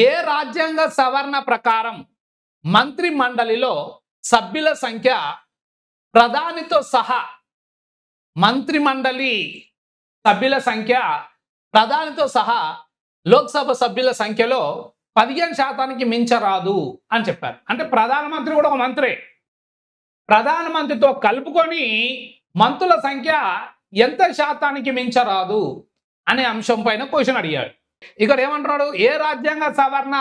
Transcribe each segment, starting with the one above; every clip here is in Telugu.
ఏ రాజ్యాంగ సవరణ ప్రకారం మంత్రి మండలిలో సభ్యుల సంఖ్య ప్రధానితో సహా మంత్రి మండలి సభ్యుల సంఖ్య ప్రధానితో సహా లోక్సభ సభ్యుల సంఖ్యలో 15% మించరాదు అని చెప్పారు. అంటే ప్రధానమంత్రి కూడా ఒక మంత్రే. ప్రధానమంత్రితో కలుపుకొని మంత్రుల సంఖ్య ఎంత శాతానికి మించరాదు అనే అంశం పైన క్వశ్చన్ అడిగాడు. ఇక్కడ ఏమంటున్నాడు? ఏ రాజ్యాంగ సవరణ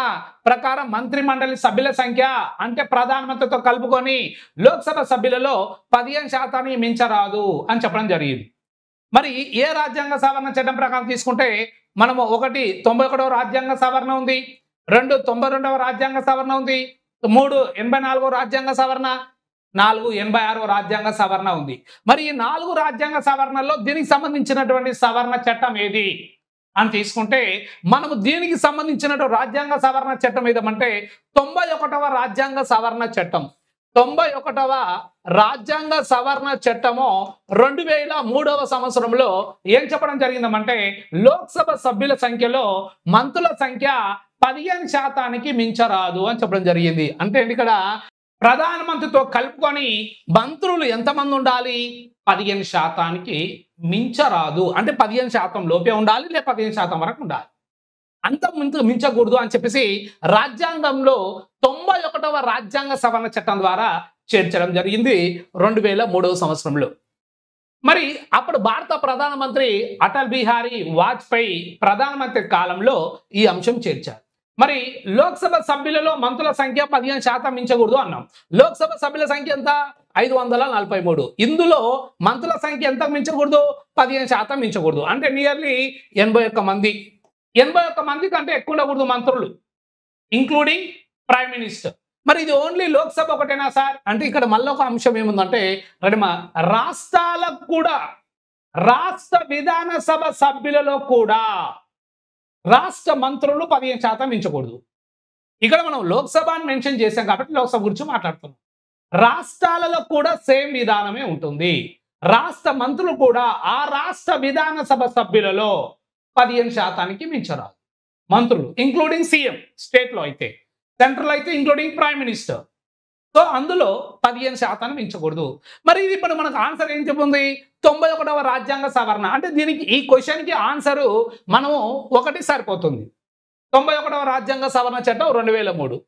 ప్రకారం మంత్రి మండలి సభ్యుల సంఖ్య అంటే ప్రధానమంత్రితో కలుపుకొని లోక్సభ సభ్యులలో 15% మించరాదు అని చెప్పడం జరిగింది. మరి ఏ రాజ్యాంగ సవరణ చట్టం ప్రకారం తీసుకుంటే మనము 1 91వ రాజ్యాంగ సవరణ ఉంది, 2 92వ రాజ్యాంగ సవరణ ఉంది, 3 84వ రాజ్యాంగ సవరణ, 4 86వ రాజ్యాంగ సవరణ ఉంది. మరి ఈ 4 రాజ్యాంగ సవరణల్లో దీనికి సంబంధించినటువంటి సవరణ చట్టం ఏది అని తీసుకుంటే మనము దీనికి సంబంధించినటువంటి రాజ్యాంగ సవరణ చట్టం ఏదంటే 91వ రాజ్యాంగ సవరణ చట్టం. 91వ రాజ్యాంగ సవరణ చట్టము 2003వ సంవత్సరంలో ఏం చెప్పడం జరిగిందంటే లోక్సభ సభ్యుల సంఖ్యలో మంత్రుల సంఖ్య 15% మించరాదు అని చెప్పడం జరిగింది. అంటే ఇక్కడ ప్రధానమంత్రితో కలుపుకొని మంత్రులు ఎంతమంది ఉండాలి? 15% మించరాదు. అంటే 15% లోపే ఉండాలి, లేదా 15% వరకు ఉండాలి. అంత మించకూడదు అని చెప్పేసి రాజ్యాంగంలో 91వ రాజ్యాంగ సవరణ చట్టం ద్వారా చేర్చడం జరిగింది 2003వ సంవత్సరంలో. మరి అప్పుడు భారత ప్రధానమంత్రి అటల్ బిహారీ వాజ్పేయి ప్రధానమంత్రి కాలంలో ఈ అంశం చేర్చారు. మరి లోక్సభ సభ్యులలో మంత్రుల సంఖ్య 15% మించకూడదు అన్నాం. లోక్సభ సభ్యుల సంఖ్య ఎంత? 543. ఇందులో మంత్రుల సంఖ్య ఎంత మించకూడదు? 15% మించకూడదు. అంటే నియర్లీ 81 మంది. 81 మంది కంటే ఎక్కువ ఉండకూడదు మంత్రులు, ఇంక్లూడింగ్ ప్రైమ్ మినిస్టర్. మరి ఇది ఓన్లీ లోక్సభ ఒకటేనా సార్ అంటే ఇక్కడ మళ్ళీ ఒక అంశం ఏముందంటే రాష్ట్రాలకు కూడా, రాష్ట్ర విధానసభ సభ్యులలో కూడా రాష్ట్ర మంత్రులు 15% మించకూడదు. ఇక్కడ మనం లోక్సభ అని మెన్షన్ చేశాం కాబట్టి లోక్సభ గురించి మాట్లాడుతున్నాం. రాష్ట్రాలలో కూడా సేమ్ విధానమే ఉంటుంది. రాష్ట్ర మంత్రులు కూడా ఆ రాష్ట్ర విధానసభ సభ్యులలో 15%కి మించరాదు మంత్రులు, ఇంక్లూడింగ్ సీఎం. స్టేట్ లో అయితే, సెంట్రల్ అయితే ఇంక్లూడింగ్ ప్రైమ్ మినిస్టర్. సో అందులో 15% మించకూడదు. మరి ఇది ఇప్పుడు మనకు ఆన్సర్ ఏం చెప్తుంది? 91వ రాజ్యాంగ సవరణ. అంటే దీనికి ఈ క్వశ్చన్కి ఆన్సరు మనము ఒకటి సరిపోతుంది. 91వ రాజ్యాంగ సవరణ చట్టం 2003.